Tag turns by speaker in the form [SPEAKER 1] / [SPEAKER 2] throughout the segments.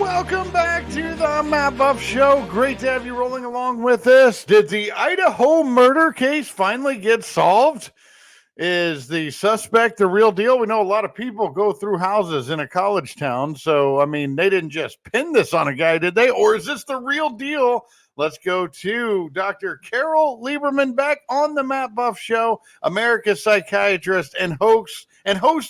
[SPEAKER 1] Welcome back to the Matt Buff Show. Great to have you rolling along with us. Did the Idaho murder case finally get solved? Is the suspect the real deal? We know a lot of people go through houses in a college town. So, I mean, they didn't just pin this on a guy, did they? Or is this the real deal? Let's go to Dr. Carole Lieberman back on the Matt Buff Show, America's psychiatrist and host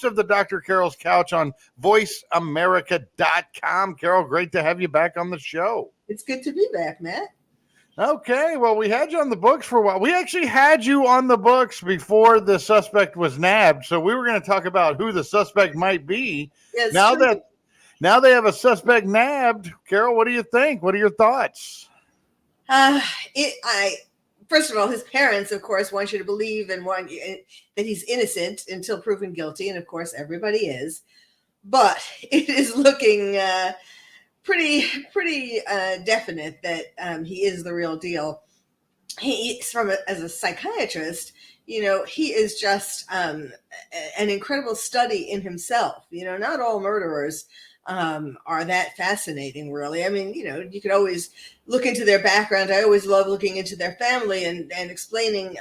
[SPEAKER 1] of the Dr. Carol's Couch on voiceamerica.com. Carole, great to have you back on the show.
[SPEAKER 2] It's good to be back, Matt.
[SPEAKER 1] Okay, well, we had you on the books for a while. We actually had you on the books before the suspect was nabbed, so we were going to talk about who the suspect might be.
[SPEAKER 2] Yes,
[SPEAKER 1] now they have a suspect nabbed, Carole, what do you think? What are your thoughts?
[SPEAKER 2] First of all, his parents, of course, want you to believe and want you, that he's innocent until proven guilty, and of course, everybody is. But it is looking pretty definite that he is the real deal. As a psychiatrist, he is just an incredible study in himself. Not all murderers are that fascinating, really. I mean, you could always look into their background. I always love looking into their family and explaining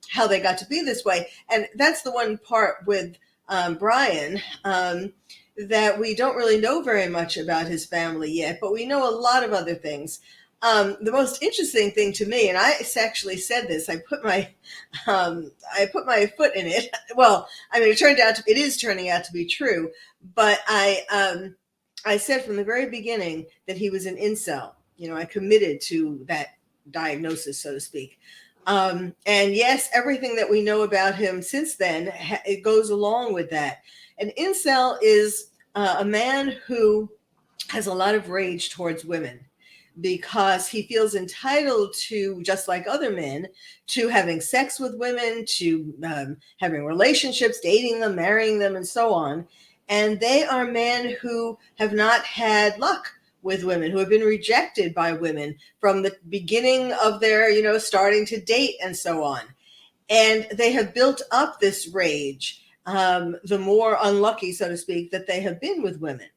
[SPEAKER 2] how they got to be this way. And that's the one part with Brian that we don't really know very much about his family yet, but we know a lot of other things. The most interesting thing to me, and I actually said this, I put my foot in it. Well, I mean, it is turning out to be true, but I said from the very beginning that he was an incel. I committed to that diagnosis, so to speak. And yes, everything that we know about him since then, it goes along with that. An incel is a man who has a lot of rage towards women because he feels entitled to, just like other men, to having sex with women, to having relationships, dating them, marrying them, and so on. And they are men who have not had luck with women, who have been rejected by women from the beginning of their, starting to date and so on. And they have built up this rage, the more unlucky, so to speak, that they have been with women.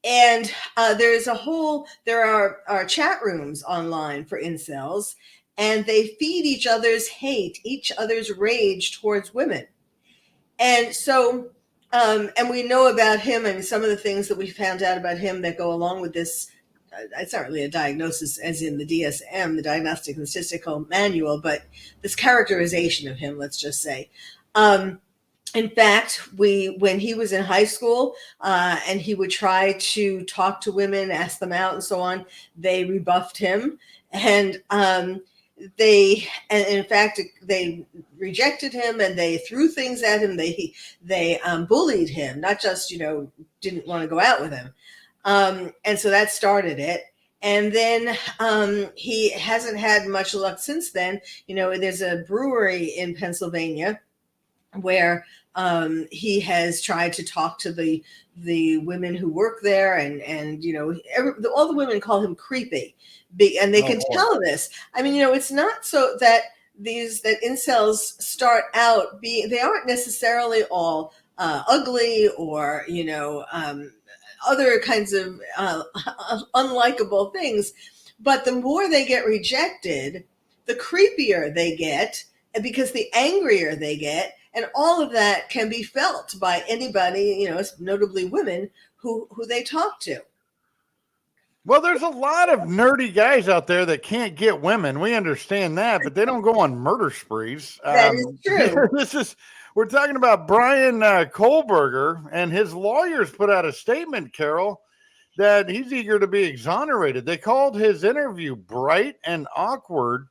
[SPEAKER 2] And there are chat rooms online for incels, and they feed each other's hate, each other's rage towards women. And so, and we know about him and some of the things that we found out about him that go along with this. It's not really a diagnosis as in the DSM, the Diagnostic and Statistical Manual, but this characterization of him, let's just say. In fact, when he was in high school and he would try to talk to women, ask them out and so on, they rebuffed him. And they rejected him and they threw things at him. They bullied him, not just, didn't want to go out with him. And so that started it. And then he hasn't had much luck since then. There's a brewery in Pennsylvania where he has tried to talk to the women who work there, and all the women call him creepy, and they can tell this. I mean, it's not so that that incels start out they aren't necessarily all ugly or other kinds of unlikable things, but the more they get rejected, the creepier they get, because the angrier they get. And all of that can be felt by anybody, notably women who they talk to.
[SPEAKER 1] Well, there's a lot of nerdy guys out there that can't get women. We understand that, but they don't go on murder sprees.
[SPEAKER 2] That is true.
[SPEAKER 1] We're talking about Brian Kohlberger, and his lawyers put out a statement, Carole, that he's eager to be exonerated. They called his interview bright and awkward.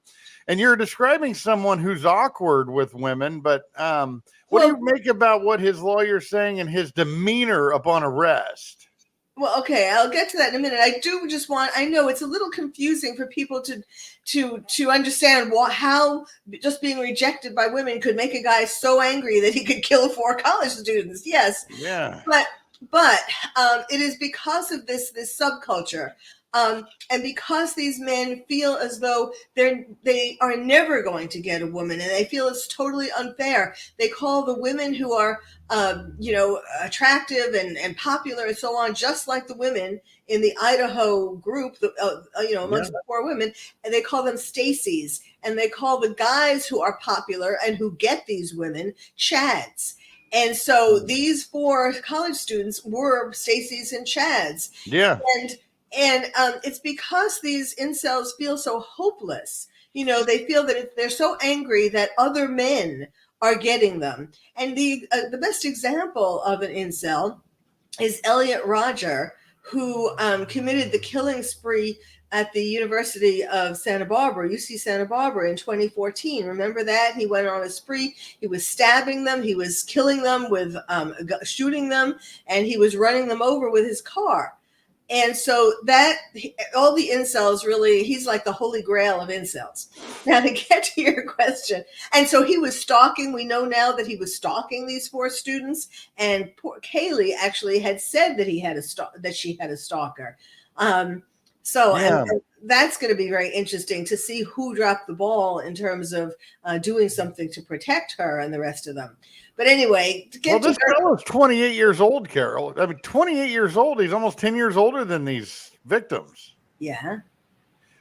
[SPEAKER 1] And you're describing someone who's awkward with women, but what do you make about what his lawyer's saying and his demeanor upon arrest?
[SPEAKER 2] Well, okay, I'll get to that in a minute. I know it's a little confusing for people to understand how just being rejected by women could make a guy so angry that he could kill 4 college students. Yes.
[SPEAKER 1] Yeah.
[SPEAKER 2] But it is because of this subculture And because these men feel as though they are never going to get a woman, and they feel it's totally unfair, they call the women who are, attractive and popular and so on, just like the women in the Idaho group, amongst the poor women, and they call them Stacy's, and they call the guys who are popular and who get these women Chads. And so these 4 college students were Stacy's and Chads.
[SPEAKER 1] Yeah.
[SPEAKER 2] And it's because these incels feel so hopeless. They feel that they're so angry that other men are getting them. And the best example of an incel is Elliot Rodger, who committed the killing spree at the University of Santa Barbara, UC Santa Barbara, in 2014. Remember that? He went on a spree. He was stabbing them. He was killing them with shooting them, and he was running them over with his car. And so that all the incels really, he's like the holy grail of incels. Now, to get to your question, and so he was stalking. We know now that he was stalking these 4 students, and poor Kaylee actually had said that she had a stalker. And that's going to be very interesting to see who dropped the ball in terms of doing something to protect her and the rest of them. But anyway,
[SPEAKER 1] this fellow's 28 years old, Carole. I mean, 28 years old. He's almost 10 years older than these victims.
[SPEAKER 2] Yeah.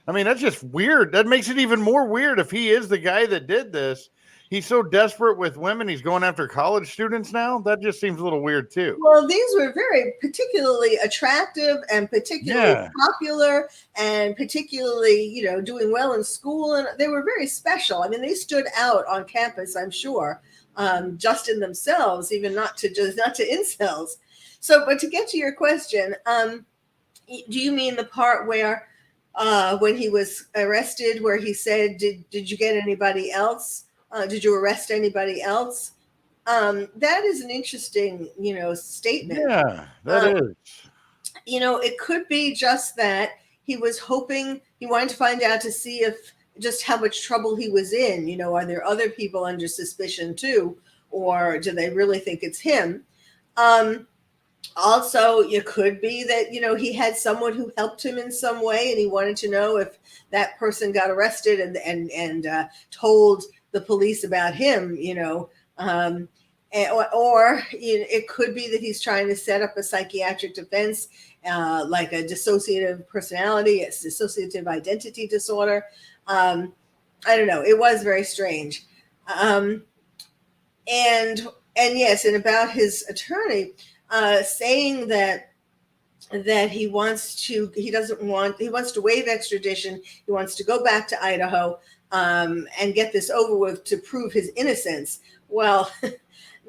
[SPEAKER 1] I mean, that's just weird. That makes it even more weird if he is the guy that did this. He's so desperate with women, he's going after college students now. That just seems a little weird, too.
[SPEAKER 2] Well, these were very particularly attractive and particularly popular and particularly, doing well in school. And they were very special. I mean, they stood out on campus, I'm sure. Just in themselves, even not to incels. So, but to get to your question, do you mean the part where when he was arrested, where he said, "Did you get anybody else? Did you arrest anybody else?" That is an interesting, statement.
[SPEAKER 1] Yeah, that is.
[SPEAKER 2] It could be just that he was hoping, he wanted to find out to see if just how much trouble he was in. Are there other people under suspicion too, or do they really think it's him? Also, it could be that, he had someone who helped him in some way, and he wanted to know if that person got arrested and told the police about him, or it could be that he's trying to set up a psychiatric defense, like a dissociative personality, a dissociative identity disorder. I don't know. It was very strange. And yes, and about his attorney saying that he wants to waive extradition. He wants to go back to Idaho and get this over with to prove his innocence. Well,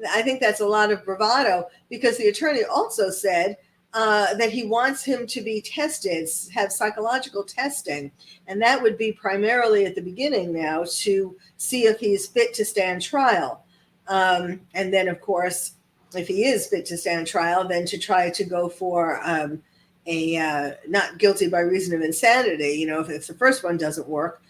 [SPEAKER 2] I think that's a lot of bravado, because the attorney also said that he wants him to be tested, have psychological testing, and that would be primarily at the beginning now to see if he's fit to stand trial. And then, of course, if he is fit to stand trial, then to try to go for a not guilty by reason of insanity, if the first one doesn't work.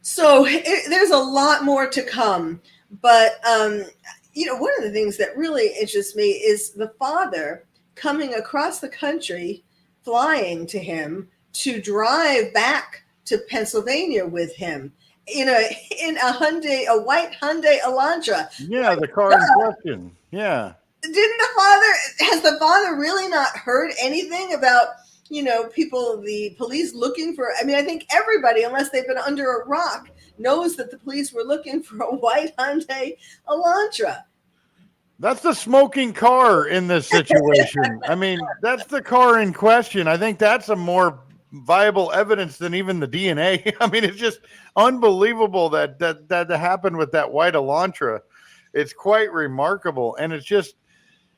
[SPEAKER 2] So there's a lot more to come. But, one of the things that really interests me is the father coming across the country, flying to him to drive back to Pennsylvania with him in a white Hyundai Elantra.
[SPEAKER 1] Yeah, the car in question. Yeah.
[SPEAKER 2] Has the father really not heard anything about, the police looking for? I mean, I think everybody, unless they've been under a rock, knows that the police were looking for a white Hyundai Elantra.
[SPEAKER 1] That's the smoking car in this situation. I mean, that's the car in question. I think that's a more viable evidence than even the DNA. I mean, it's just unbelievable that happened with that white Elantra. It's quite remarkable, and it's just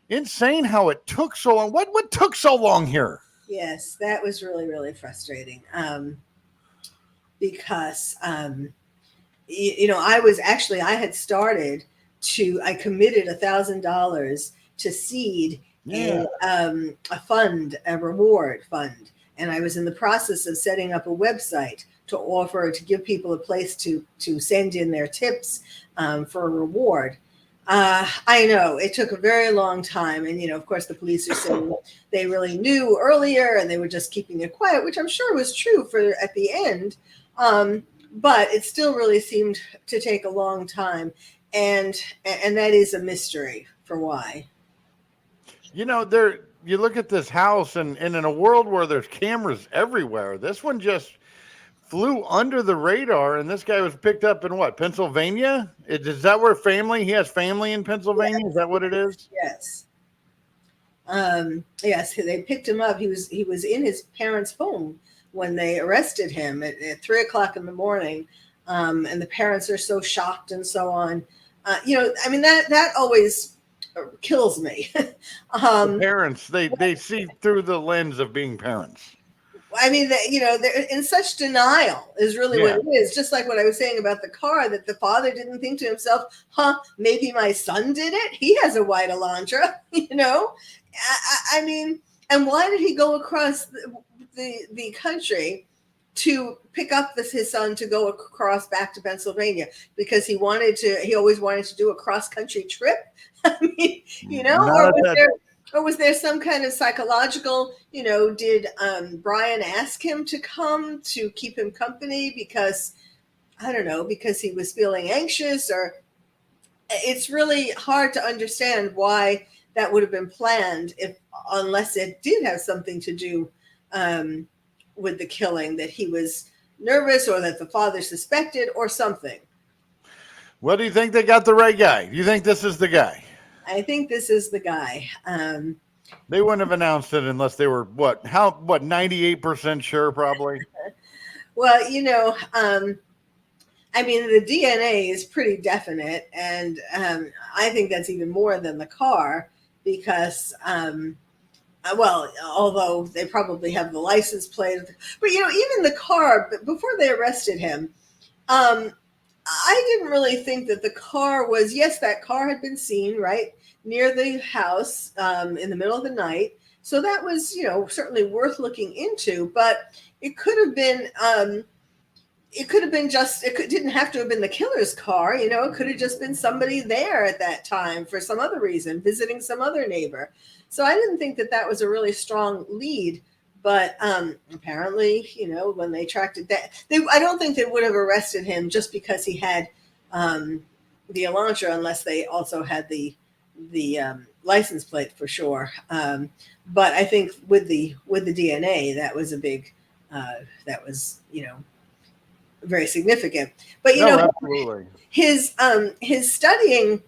[SPEAKER 1] insane how it took so long. What took so long here?
[SPEAKER 2] Yes, that was really, really frustrating. Because I committed $1,000 to seed a reward fund. And I was in the process of setting up a website to give people a place to send in their tips for a reward. I know it took a very long time. And, of course, the police are saying they really knew earlier and they were just keeping it quiet, which I'm sure was true for at the end. But it still really seemed to take a long time. And that is a mystery for why.
[SPEAKER 1] You look at this house, and in a world where there's cameras everywhere, this one just flew under the radar, and this guy was picked up in what, Pennsylvania? Is that where he has family in Pennsylvania? Is that what it is?
[SPEAKER 2] Yes. Yes, they picked him up. He was in his parents' home when they arrested him at 3:00 in the morning. And the parents are so shocked and so on. That always kills me.
[SPEAKER 1] The parents, they see through the lens of being parents.
[SPEAKER 2] I mean, they're in such denial is really what it is. Just like what I was saying about the car, that the father didn't think to himself, maybe my son did it. He has a white Elantra, I mean, and why did he go across the country to pick up his son to go across back to Pennsylvania? Because he always wanted to do a cross country trip. I mean, or was there some kind of psychological, did Brian ask him to come to keep him company because, I don't know, because he was feeling anxious? Or it's really hard to understand why that would have been planned unless it did have something to do with the killing, that he was nervous or that the father suspected or something.
[SPEAKER 1] Well, do you think they got the right guy? Do you think this is the guy?
[SPEAKER 2] I think this is the guy.
[SPEAKER 1] They wouldn't have announced it unless they were 98% sure, probably.
[SPEAKER 2] Well, I mean, the DNA is pretty definite, and I think that's even more than the car because, although they probably have the license plate, but even the car, before they arrested him, I didn't really think that the car was, yes, that car had been seen right near the house in the middle of the night. So that was, certainly worth looking into, but it could have been, didn't have to have been the killer's car. It could have just been somebody there at that time for some other reason, visiting some other neighbor. So I didn't think that was a really strong lead. But apparently, when they tracked it, I don't think they would have arrested him just because he had the Elantra, unless they also had the license plate for sure. But I think with the DNA, that was a big, very significant. But
[SPEAKER 1] absolutely.
[SPEAKER 2] his studying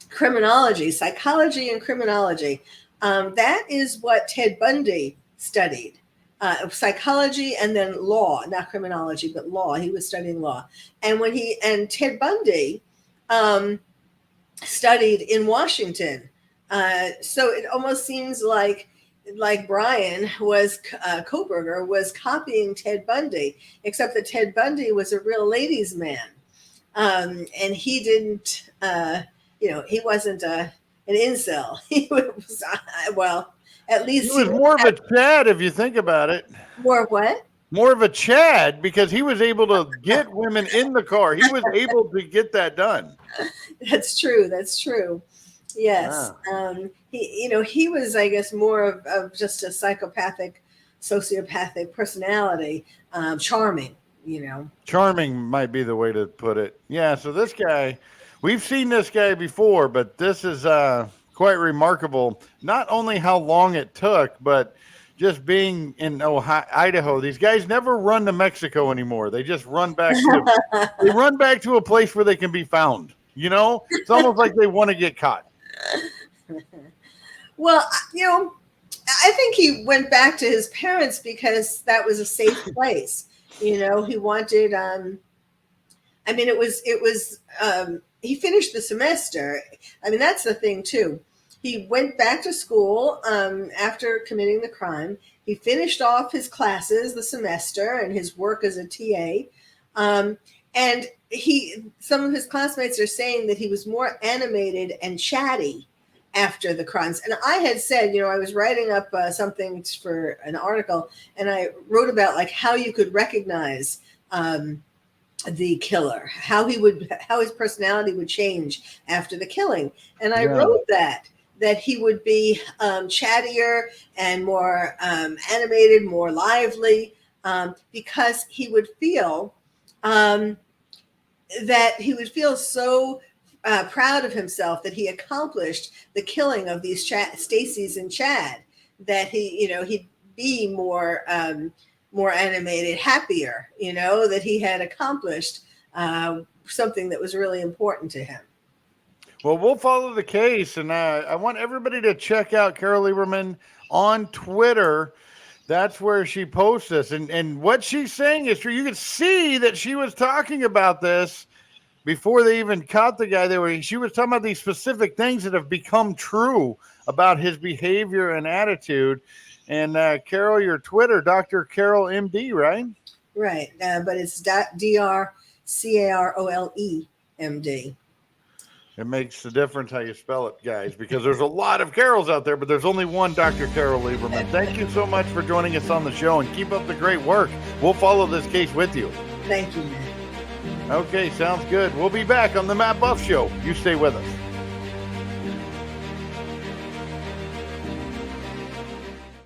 [SPEAKER 2] criminology, psychology, and criminology, that is what Ted Bundy studied. Psychology and then law, not criminology, but law. He was studying law. And Ted Bundy studied in Washington. So it almost seems like Brian Koberger was copying Ted Bundy, except that Ted Bundy was a real ladies' man. And he didn't, he wasn't an incel. He was, at least
[SPEAKER 1] he was more of a Chad, if you think about it.
[SPEAKER 2] More of what?
[SPEAKER 1] More of a Chad, because he was able to get women in the car. He was able to get that done.
[SPEAKER 2] That's true. Yes. He was, I guess, more of just a sociopathic personality, charming,
[SPEAKER 1] Charming might be the way to put it. Yeah. So this guy, we've seen this guy before, but this is quite remarkable. Not only how long it took, but just being in Idaho. These guys never run to Mexico anymore. They just run back to a place where they can be found. It's almost like they want to get caught.
[SPEAKER 2] Well, I think he went back to his parents because that was a safe place. He wanted, he finished the semester. I mean, that's the thing too. He went back to school after committing the crime. He finished off his classes, the semester, and his work as a TA. And some of his classmates are saying that he was more animated and chatty after the crimes. And I had said, I was writing up something for an article, and I wrote about how you could recognize the killer, how his personality would change after the killing. And I
[SPEAKER 1] Yeah.
[SPEAKER 2] wrote that he would be chattier and more animated, more lively, because he would feel so proud of himself that he accomplished the killing of these Stacy's and Chad, that he'd be more animated, happier, that he had accomplished something that was really important to him.
[SPEAKER 1] Well, we'll follow the case, and I want everybody to check out Carole Lieberman on Twitter. That's where she posts this, and what she's saying is true. You can see that she was talking about this before they even caught the guy. She was talking about these specific things that have become true about his behavior and attitude. And Carole, your Twitter, Dr. Carole MD, right?
[SPEAKER 2] Right, but it's DrCarole MD.
[SPEAKER 1] It makes the difference how you spell it, guys, because there's a lot of Carols out there, but there's only one Dr. Carole Lieberman. Thank you so much for joining us on the show, and keep up the great work. We'll follow this case with you.
[SPEAKER 2] Thank you, Matt.
[SPEAKER 1] Okay, sounds good. We'll be back on the Matt Buff Show. You stay with us.